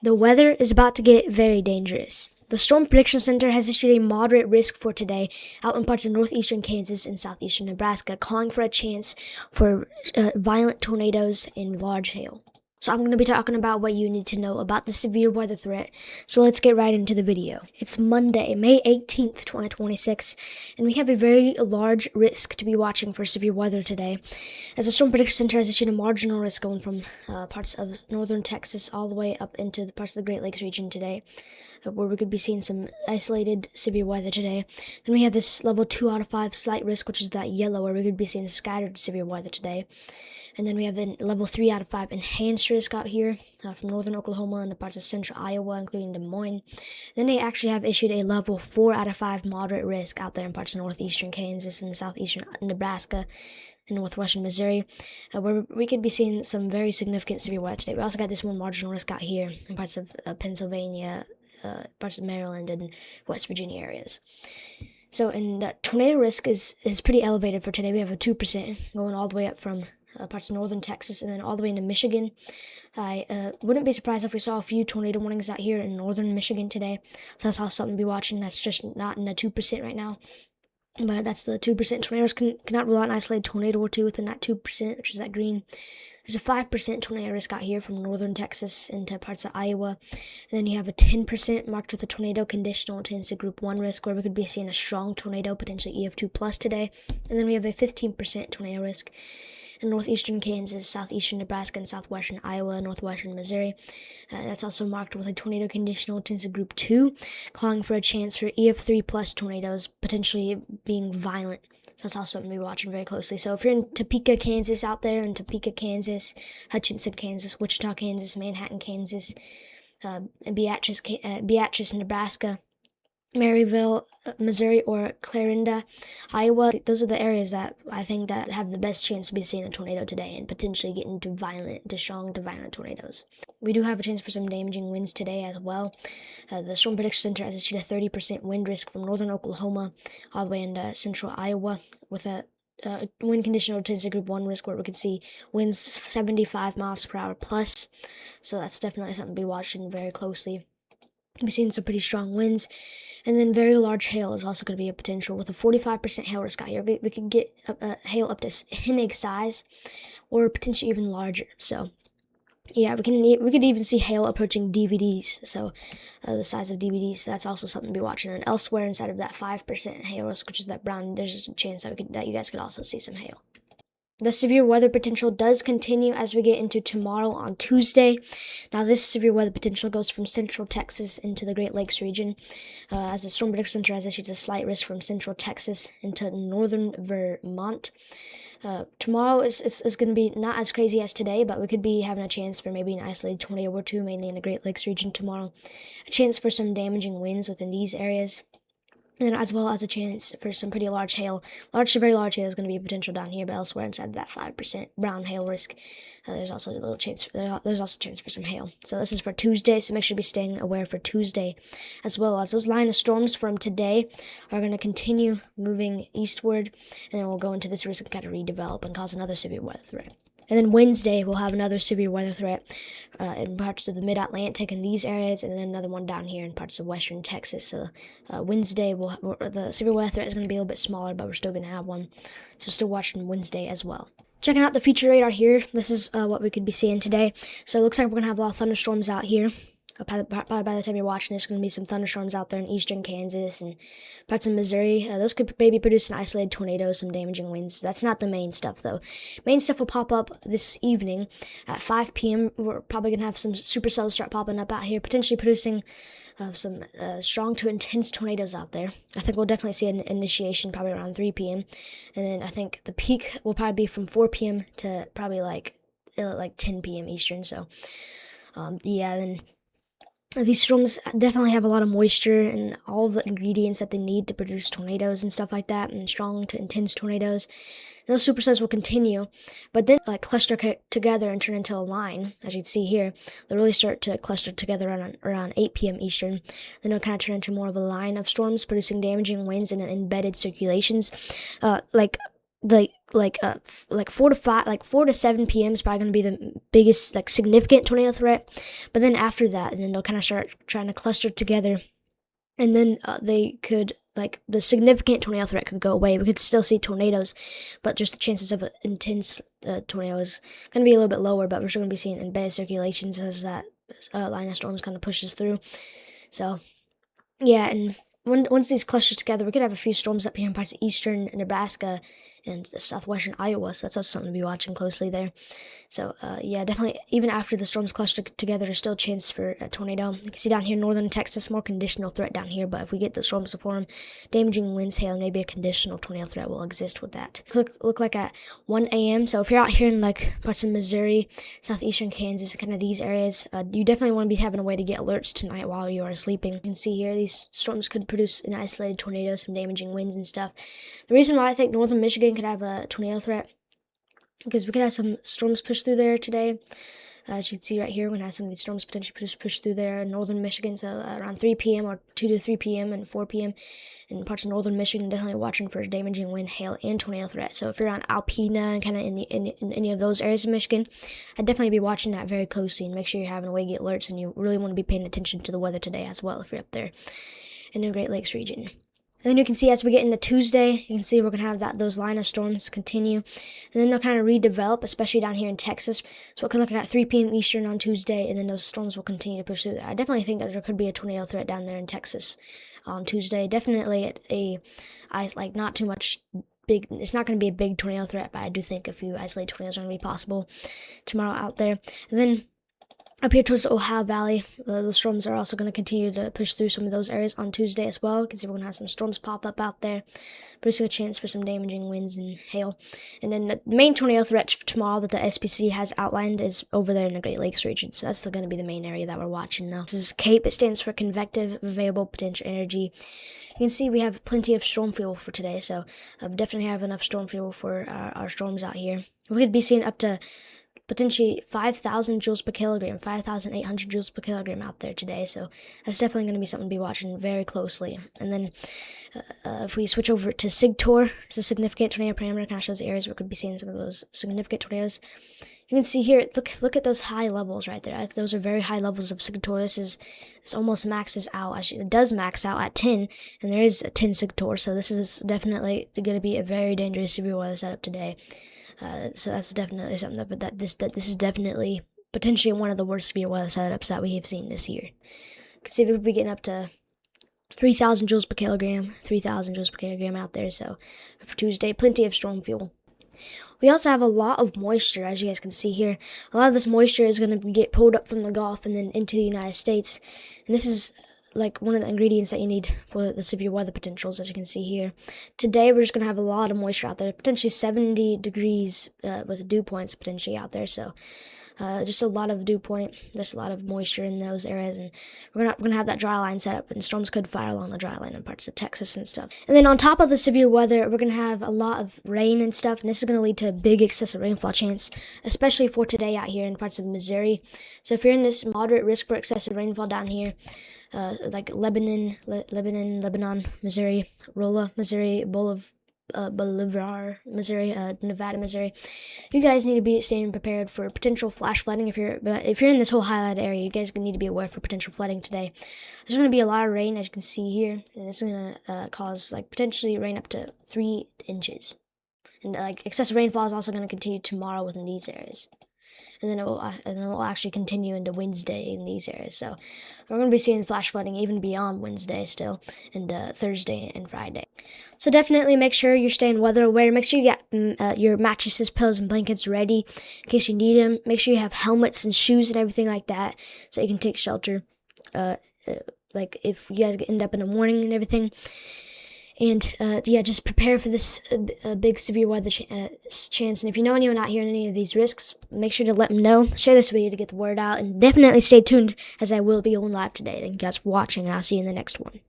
The weather is about to get very dangerous. The Storm Prediction Center has issued a moderate risk for today out in parts of northeastern Kansas and southeastern Nebraska, calling for a chance for violent tornadoes and large hail. So I'm going to be talking about what you need to know about the severe weather threat. So let's get right into the video. It's Monday, May 18th, 2026, and we have a very large risk to be watching for severe weather today, as the Storm Prediction Center has issued a marginal risk going from parts of northern Texas all the way up into the parts of the Great Lakes region today, where we could be seeing some isolated severe weather today. Then we have this level 2 out of 5 slight risk, which is that yellow, where we could be seeing scattered severe weather today. And then we have a level 3 out of 5 enhanced risk out here from northern Oklahoma and the parts of central Iowa, including Des Moines. Then they actually have issued a level 4 out of 5 moderate risk out there in parts of northeastern Kansas and southeastern Nebraska and northwestern Missouri, where we could be seeing some very significant severe weather today. We also got this one marginal risk out here in parts of Pennsylvania, parts of Maryland, and West Virginia areas. So, and tornado risk is pretty elevated for today. We have a 2% going all the way up from parts of northern Texas and then all the way into Michigan. I wouldn't be surprised if we saw a few tornado warnings out here in northern Michigan today. So that's also something to be watching. That's just not in the 2% right now. But that's the 2%. Tornadoes cannot rule out an isolated tornado or two within that 2%, which is that green. There's a 5% tornado risk out here from northern Texas into parts of Iowa. And then you have a 10% marked with a tornado conditional. It tends to group 1 risk, where we could be seeing a strong tornado, potentially EF2 plus today. And then we have a 15% tornado risk in northeastern Kansas, southeastern Nebraska, and southwestern Iowa, northwestern Missouri. That's also marked with a tornado conditional, tends to group 2, calling for a chance for EF3 plus tornadoes, potentially being violent. So that's also something to be watching very closely. So if you're in Topeka, Kansas out there, in Topeka, Kansas, Hutchinson, Kansas, Wichita, Kansas, Manhattan, Kansas, Beatrice, Nebraska, Maryville, Missouri, or Clarinda, Iowa. Those are the areas that I think that have the best chance to be seeing a tornado today and potentially get into strong to violent tornadoes. We do have a chance for some damaging winds today as well. The Storm Prediction Center has issued a 30% wind risk from northern Oklahoma all the way into central Iowa, with a wind conditional tends to group 1 risk, where we could see winds 75 miles per hour plus. So that's definitely something to be watching very closely. We'll be seeing some pretty strong winds. And then very large hail is also going to be a potential, with a 45% hail risk out here. We could get hail up to hen egg size, or potentially even larger. So, yeah, we could even see hail approaching DVDs. So, the size of DVDs. That's also something to be watching. And elsewhere inside of that 5% hail risk, which is that brown, there's just a chance that you guys could also see some hail. The severe weather potential does continue as we get into tomorrow on Tuesday. Now, this severe weather potential goes from central Texas into the Great Lakes region, as the Storm Prediction Center has issued a slight risk from central Texas into northern Vermont. Tomorrow is going to be not as crazy as today, but we could be having a chance for maybe an isolated tornado or two, mainly in the Great Lakes region tomorrow. A chance for some damaging winds within these areas. And then as well as a chance for some pretty large hail. Large to very large hail is going to be a potential down here, but elsewhere inside of that 5% brown hail risk, there's also a little chance. There's also a chance for some hail. So this is for Tuesday, so make sure to be staying aware for Tuesday, as well as those line of storms from today are going to continue moving eastward, and then we'll go into this risk and kind of redevelop and cause another severe weather threat. And then Wednesday, we'll have another severe weather threat in parts of the mid-Atlantic in these areas, and then another one down here in parts of western Texas. So Wednesday, the severe weather threat is going to be a little bit smaller, but we're still going to have one. So still watching Wednesday as well. Checking out the future radar here. This is what we could be seeing today. So it looks like we're going to have a lot of thunderstorms out here. Probably by the time you're watching, there's going to be some thunderstorms out there in eastern Kansas and parts of Missouri. Those could maybe produce an isolated tornado, some damaging winds. That's not the main stuff, though. Main stuff will pop up this evening at 5 p.m. We're probably going to have some supercells start popping up out here, potentially producing some strong to intense tornadoes out there. I think we'll definitely see an initiation probably around 3 p.m. And then I think the peak will probably be from 4 p.m. to probably like 10 p.m. Eastern. So, yeah, then these storms definitely have a lot of moisture and all the ingredients that they need to produce tornadoes and stuff like that, and strong to intense tornadoes. And those supercells will continue, but then cluster together and turn into a line, as you can see here. They'll really start to cluster together around 8 p.m. Eastern. Then they'll kind of turn into more of a line of storms, producing damaging winds and embedded circulations. like 4 to 7 p.m. is probably going to be the biggest like significant tornado threat. But then after that, and then they'll kind of start trying to cluster together, and then they could, like, the significant tornado threat could go away. We could still see tornadoes, but just the chances of an intense tornado is going to be a little bit lower. But we're still going to be seeing embedded circulations as that line of storms kind of pushes through. So yeah, and once these cluster together, we could have a few storms up here in parts of eastern Nebraska and southwestern Iowa, so that's also something to be watching closely there. So, yeah, definitely, even after the storms cluster together, there's still a chance for a tornado. You can see down here in northern Texas, more conditional threat down here, but if we get the storms to form, damaging winds, hail, maybe a conditional tornado threat will exist with that. Look like at 1 a.m., so if you're out here in, like, parts of Missouri, southeastern Kansas, kind of these areas, you definitely want to be having a way to get alerts tonight while you are sleeping. You can see here, these storms could produce an isolated tornado, some damaging winds and stuff. The reason why I think northern Michigan could have a tornado threat, because we could have some storms push through there today. As you can see right here, we're going to have some of these storms potentially push through there in northern Michigan, so around 3 p.m. or 2 to 3 p.m. and 4 p.m. in parts of northern Michigan, definitely watching for damaging wind, hail, and tornado threat. So if you're on Alpena and kind of in any of those areas of Michigan, I'd definitely be watching that very closely and make sure you're having a way to get alerts, and you really want to be paying attention to the weather today as well if you're up there in the Great Lakes region. And then you can see as we get into Tuesday, you can see we're going to have those line of storms continue. And then they'll kind of redevelop, especially down here in Texas. So we're looking at 3 p.m. Eastern on Tuesday, and then those storms will continue to push through there. I definitely think that there could be a tornado threat down there in Texas on Tuesday. Definitely not too much big. It's not going to be a big tornado threat, but I do think a few isolated tornadoes are going to be possible tomorrow out there. And then up here towards the Ohio Valley, those storms are also going to continue to push through some of those areas on Tuesday as well. You can see we're going to have some storms pop up out there, producing a chance for some damaging winds and hail. And then the main tornado threat tomorrow that the SPC has outlined is over there in the Great Lakes region. So that's still going to be the main area that we're watching now. This is CAPE. It stands for Convective Available Potential Energy. You can see we have plenty of storm fuel for today, so we definitely have enough storm fuel for our storms out here. We could be seeing up to potentially 5,000 joules per kilogram, 5,800 joules per kilogram out there today. So that's definitely going to be something to be watching very closely. And then if we switch over to SIGTOR, it's a significant tornado parameter, kind of shows the areas where we could be seeing some of those significant tornadoes. You can see here, look at those high levels right there. Those are very high levels of SIGTOR. This almost maxes out. Actually, it does max out at 10, and there is a 10 SIGTOR. So this is definitely going to be a very dangerous severe weather setup today. So that's definitely something that this is definitely potentially one of the worst severe weather setups that we have seen this year. You can see we'll be getting up to 3,000 joules per kilogram, 3,000 joules per kilogram out there. So for Tuesday, plenty of storm fuel. We also have a lot of moisture, as you guys can see here. A lot of this moisture is going to get pulled up from the Gulf and then into the United States. And this is like one of the ingredients that you need for the severe weather potentials, as you can see here. Today, we're just going to have a lot of moisture out there, potentially 70 degrees with dew points potentially out there. So just a lot of dew point. There's a lot of moisture in those areas, and we're gonna have that dry line set up, and storms could fire along the dry line in parts of Texas and stuff. And then on top of the severe weather, we're gonna have a lot of rain and stuff, and this is gonna lead to a big excessive rainfall chance, especially for today out here in parts of Missouri. So if you're in this moderate risk for excessive rainfall down here, like Lebanon, Missouri, Rolla, Missouri, Bolivar, Missouri, Nevada, Missouri. You guys need to be staying prepared for potential flash flooding. If you're in this whole highlighted area, you guys need to be aware for potential flooding today. There's going to be a lot of rain, as you can see here, and it's going to cause potentially rain up to 3 inches. And excessive rainfall is also going to continue tomorrow within these areas. And then it will actually continue into Wednesday in these areas. So we're going to be seeing flash flooding even beyond Wednesday still, and Thursday and Friday. So definitely make sure you're staying weather aware. Make sure you got your mattresses, pillows, and blankets ready in case you need them. Make sure you have helmets and shoes and everything like that so you can take shelter. If you guys end up in the morning and everything. And, just prepare for this big severe weather chance. And if you know anyone out here in any of these risks, make sure to let them know. Share this video to get the word out. And definitely stay tuned, as I will be on live today. Thank you guys for watching, and I'll see you in the next one.